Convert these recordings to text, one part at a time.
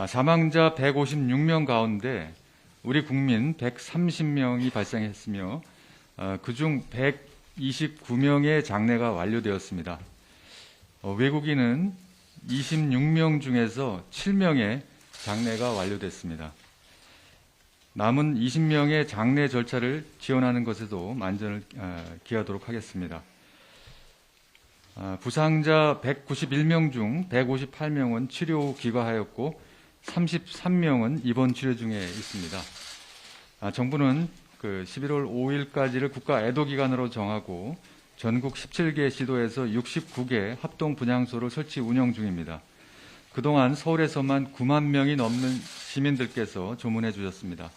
사망자 156명 가운데 우리 국민 130명이 발생했으며 그중 129명의 장례가 완료되었습니다. 외국인은 26명 중에서 7명의 장례가 완료됐습니다. 남은 20명의 장례 절차를 지원하는 것에도 만전을 기하도록 하겠습니다. 부상자 191명 중 158명은 치료 후 귀가하였고 33명은 입원 치료 중에 있습니다. 정부는 11월 5일까지를 국가 애도기간으로 정하고 전국 17개 시도에서 69개 합동 분향소를 설치 운영 중입니다. 그동안 서울에서만 9만 명이 넘는 시민들께서 조문해 주셨습니다.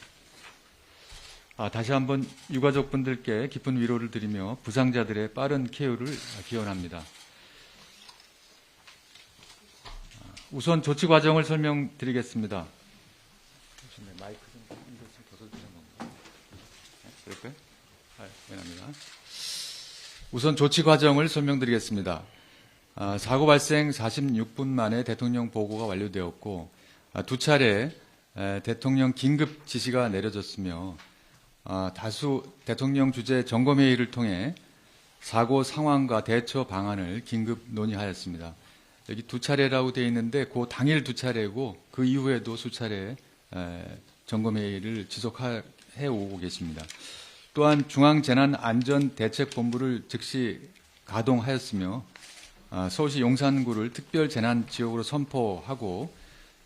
다시 한번 유가족분들께 깊은 위로를 드리며 부상자들의 빠른 쾌유를 기원합니다. 우선 조치 과정을 설명드리겠습니다. 마이크 좀 벗어주시면 그럴까요? 미안합니다. 우선 조치 과정을 설명드리겠습니다. 사고 발생 46분 만에 대통령 보고가 완료되었고 두 차례 대통령 긴급 지시가 내려졌으며 다수 대통령 주재 점검회의를 통해 사고 상황과 대처 방안을 긴급 논의하였습니다. 여기 두 차례라고 되어 있는데 그 당일 두 차례고 그 이후에도 수차례 점검회의를 지속해 오고 계십니다. 또한 중앙재난안전대책본부를 즉시 가동하였으며 서울시 용산구를 특별재난지역으로 선포하고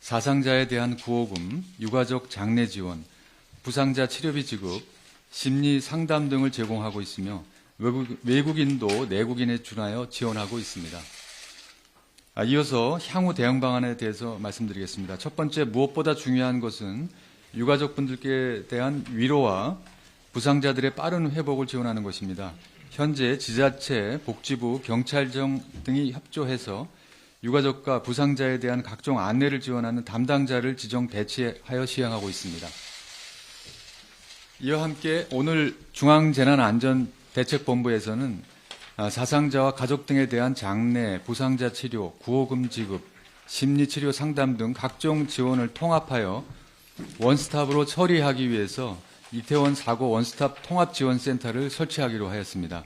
사상자에 대한 구호금, 유가족 장례 지원, 부상자 치료비 지급, 심리 상담 등을 제공하고 있으며 외국인도 내국인에 준하여 지원하고 있습니다. 이어서 향후 대응 방안에 대해서 말씀드리겠습니다. 첫 번째, 무엇보다 중요한 것은 유가족분들께 대한 위로와 부상자들의 빠른 회복을 지원하는 것입니다. 현재 지자체, 복지부, 경찰청 등이 협조해서 유가족과 부상자에 대한 각종 안내를 지원하는 담당자를 지정 배치하여 시행하고 있습니다. 이와 함께 오늘 중앙재난안전대책본부에서는 사상자와 가족 등에 대한 장례, 부상자 치료, 구호금 지급, 심리치료 상담 등 각종 지원을 통합하여 원스톱으로 처리하기 위해서 이태원 사고 원스톱 통합지원센터를 설치하기로 하였습니다.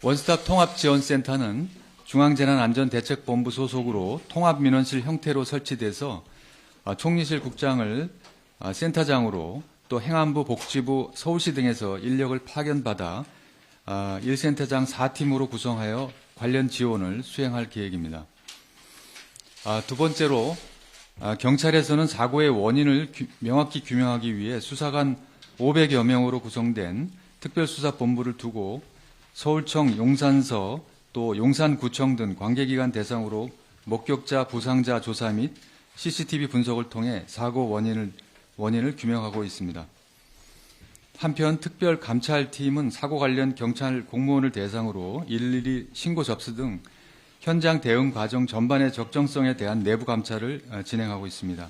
원스톱 통합지원센터는 중앙재난안전대책본부 소속으로 통합민원실 형태로 설치돼서 총리실 국장을 센터장으로 또 행안부, 복지부, 서울시 등에서 인력을 파견받아 1센터장 4팀으로 구성하여 관련 지원을 수행할 계획입니다. 두 번째로 경찰에서는 사고의 원인을 명확히 규명하기 위해 수사관 500여 명으로 구성된 특별수사본부를 두고 서울청, 용산서, 또 용산구청 등 관계기관 대상으로 목격자, 부상자 조사 및 CCTV 분석을 통해 사고 원인을 규명하고 있습니다. 한편 특별감찰팀은 사고 관련 경찰 공무원을 대상으로 112 신고 접수 등 현장 대응 과정 전반의 적정성에 대한 내부 감찰을 진행하고 있습니다.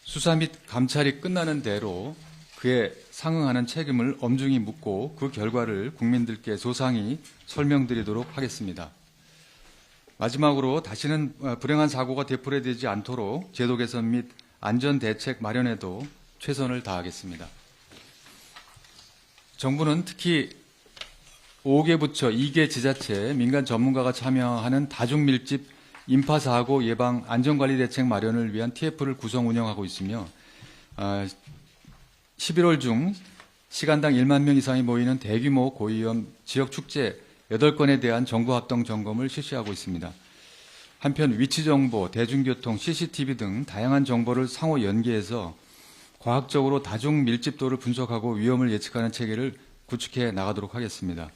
수사 및 감찰이 끝나는 대로 그에 상응하는 책임을 엄중히 묻고 그 결과를 국민들께 소상히 설명드리도록 하겠습니다. 마지막으로 다시는 불행한 사고가 되풀이되지 않도록 제도 개선 및 안전대책 마련에도 최선을 다하겠습니다. 정부는 특히 5개 부처, 2개 지자체, 민간 전문가가 참여하는 다중밀집 인파사고 예방 안전관리 대책 마련을 위한 TF를 구성 운영하고 있으며 11월 중 시간당 1만 명 이상이 모이는 대규모 고위험 지역축제 8건에 대한 정부합동 점검을 실시하고 있습니다. 한편 위치정보, 대중교통, CCTV 등 다양한 정보를 상호 연계해서 과학적으로 다중밀집도를 분석하고 위험을 예측하는 체계를 구축해 나가도록 하겠습니다.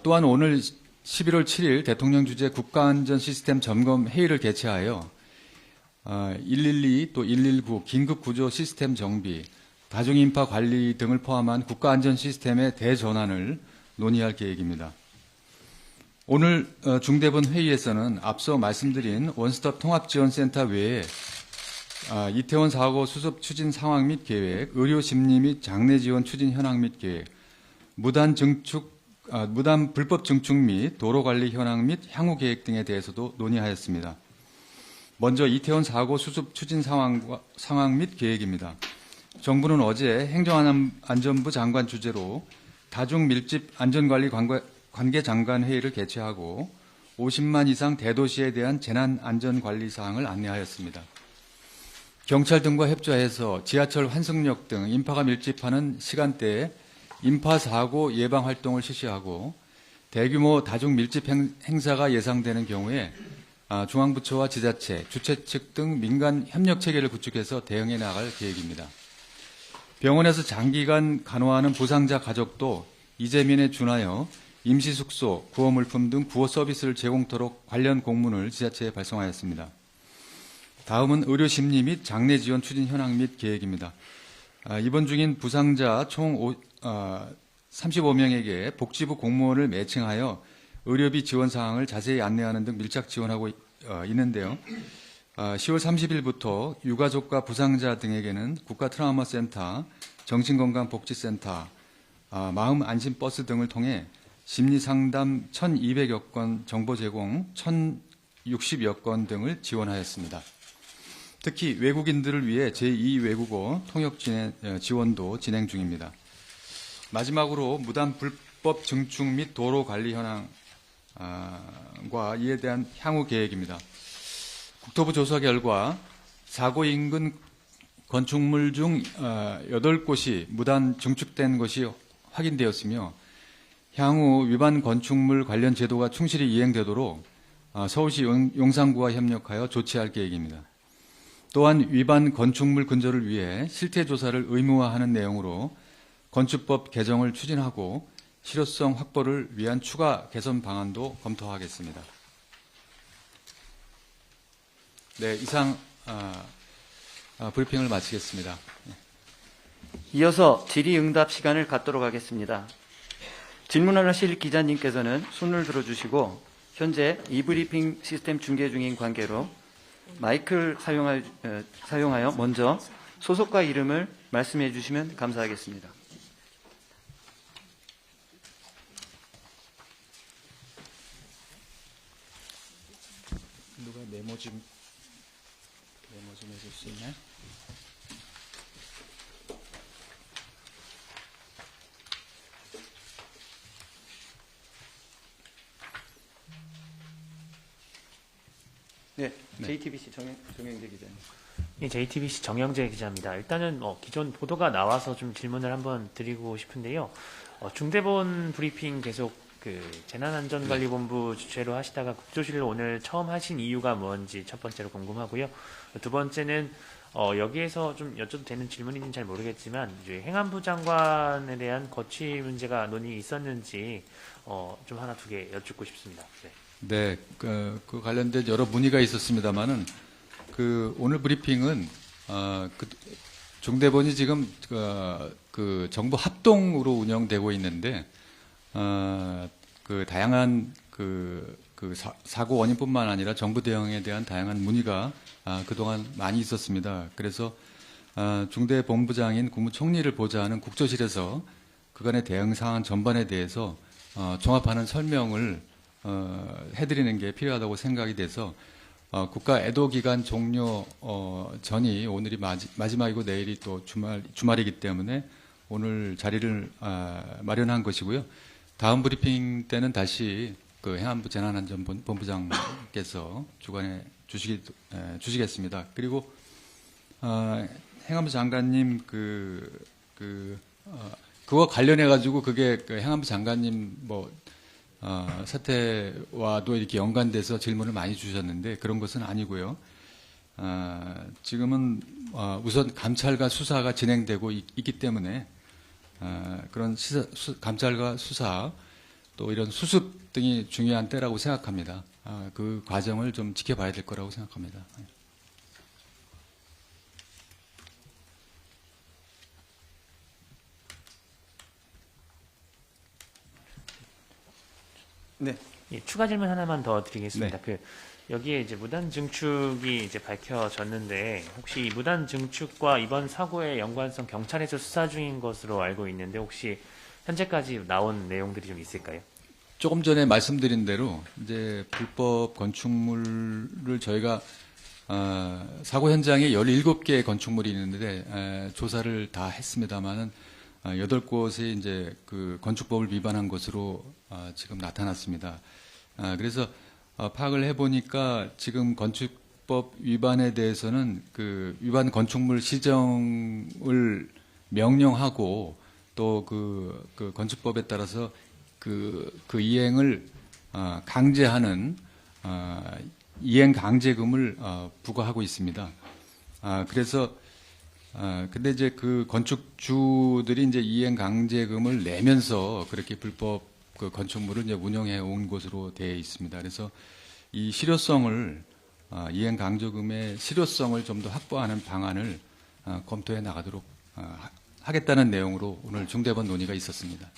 또한 오늘 11월 7일 대통령 주재 국가안전시스템 점검 회의를 개최하여 112 또 119 긴급구조 시스템 정비, 다중인파 관리 등을 포함한 국가안전시스템의 대전환을 논의할 계획입니다. 오늘 중대본 회의에서는 앞서 말씀드린 원스톱 통합지원센터 외에 이태원 사고 수습 추진 상황 및 계획, 의료 심리 및 장례 지원 추진 현황 및 계획, 무단 불법 증축 및 도로 관리 현황 및 향후 계획 등에 대해서도 논의하였습니다. 먼저 이태원 사고 수습 추진 상황 및 계획입니다. 정부는 어제 행정안전부 장관 주재로 다중밀집 안전관리 관계장관 회의를 개최하고 50만 이상 대도시에 대한 재난안전관리 사항을 안내하였습니다. 경찰 등과 협조해서 지하철 환승역 등 인파가 밀집하는 시간대에 인파사고 예방 활동을 실시하고 대규모 다중밀집 행사가 예상되는 경우에 중앙부처와 지자체, 주최 측 등 민간 협력체계를 구축해서 대응해 나갈 계획입니다. 병원에서 장기간 간호하는 부상자 가족도 이재민에 준하여 임시숙소, 구호물품 등 구호 서비스를 제공토록 관련 공문을 지자체에 발송하였습니다. 다음은 의료심리 및 장례 지원 추진 현황 및 계획입니다. 입원 중인 부상자 총 35명에게 복지부 공무원을 매칭하여 의료비 지원 사항을 자세히 안내하는 등 밀착 지원하고 있는데요. 10월 30일부터 유가족과 부상자 등에게는 국가트라우마센터, 정신건강복지센터, 마음안심버스 등을 통해 심리상담 1,200여 건, 정보 제공 1,060여 건 등을 지원하였습니다. 특히 외국인들을 위해 제2외국어 통역 지원도 진행 중입니다. 마지막으로 무단 불법 증축 및 도로 관리 현황과 이에 대한 향후 계획입니다. 국토부 조사 결과 사고 인근 건축물 중 8곳이 무단 증축된 것이 확인되었으며 향후 위반 건축물 관련 제도가 충실히 이행되도록 서울시 용산구와 협력하여 조치할 계획입니다. 또한 위반 건축물 근절을 위해 실태조사를 의무화하는 내용으로 건축법 개정을 추진하고 실효성 확보를 위한 추가 개선 방안도 검토하겠습니다. 네, 이상 브리핑을 마치겠습니다. 이어서 질의응답 시간을 갖도록 하겠습니다. 질문을 하실 기자님께서는 손을 들어주시고 현재 이브리핑 시스템 중계 중인 관계로 마이크를 사용하여 먼저 소속과 이름을 말씀해 주시면 감사하겠습니다. 누가 메모 좀 해줄 수 있나요? 네, JTBC 정영재 기자님. 예, JTBC 정영재 기자입니다. 일단은 기존 보도가 나와서 좀 질문을 한번 드리고 싶은데요. 중대본 브리핑 계속 재난안전관리본부 주최로 하시다가 국조실로 오늘 처음 하신 이유가 뭔지 첫 번째로 궁금하고요. 두 번째는 여기에서 좀 여쭤도 되는 질문인지는 잘 모르겠지만 이제 행안부 장관에 대한 거취 문제가 논의 있었는지 좀 하나 두 개 여쭙고 싶습니다. 네, 그 관련된 여러 문의가 있었습니다만은 오늘 브리핑은 중대본이 지금 그 정부 합동으로 운영되고 있는데 다양한 사고 원인뿐만 아니라 정부 대응에 대한 다양한 문의가 그동안 많이 있었습니다. 그래서 중대본부장인 국무총리를 보좌하는 국조실에서 그간의 대응 사안 전반에 대해서 종합하는 설명을 해드리는 게 필요하다고 생각이 돼서 국가 애도 기간 종료 전이 오늘이 마지막이고 내일이 또 주말이기 때문에 오늘 자리를 마련한 것이고요. 다음 브리핑 때는 다시 행안부 재난안전본부장께서 주관해 주시겠습니다. 그리고 행안부 장관님 그와 관련해 가지고 그게 행안부 장관님 사태와도 이렇게 연관돼서 질문을 많이 주셨는데 그런 것은 아니고요. 지금은 우선 감찰과 수사가 진행되고 있기 때문에 그런 감찰과 수사 또 이런 수습 등이 중요한 때라고 생각합니다. 그 과정을 좀 지켜봐야 될 거라고 생각합니다. 네. 예, 추가 질문 하나만 더 드리겠습니다. 여기에 이제 무단 증축이 이제 밝혀졌는데 혹시 이 무단 증축과 이번 사고의 연관성 경찰에서 수사 중인 것으로 알고 있는데 혹시 현재까지 나온 내용들이 좀 있을까요? 조금 전에 말씀드린 대로 이제 불법 건축물을 저희가 사고 현장에 17개의 건축물이 있는데 조사를 다 했습니다만은 8곳이 이제 그 건축법을 위반한 것으로 지금 나타났습니다. 그래서 파악을 해보니까 지금 건축법 위반에 대해서는 그 위반 건축물 시정을 명령하고 또 그 건축법에 따라서 그 이행을 강제하는 이행 강제금을 부과하고 있습니다. 그래서 근데 이제 그 건축주들이 이제 이행 강제금을 내면서 그렇게 불법 그 건축물을 이제 운영해 온 것으로 되어 있습니다. 그래서 이 실효성을 이행 강제금의 실효성을 좀 더 확보하는 방안을 검토해 나가도록 하겠다는 내용으로 오늘 중대본 논의가 있었습니다.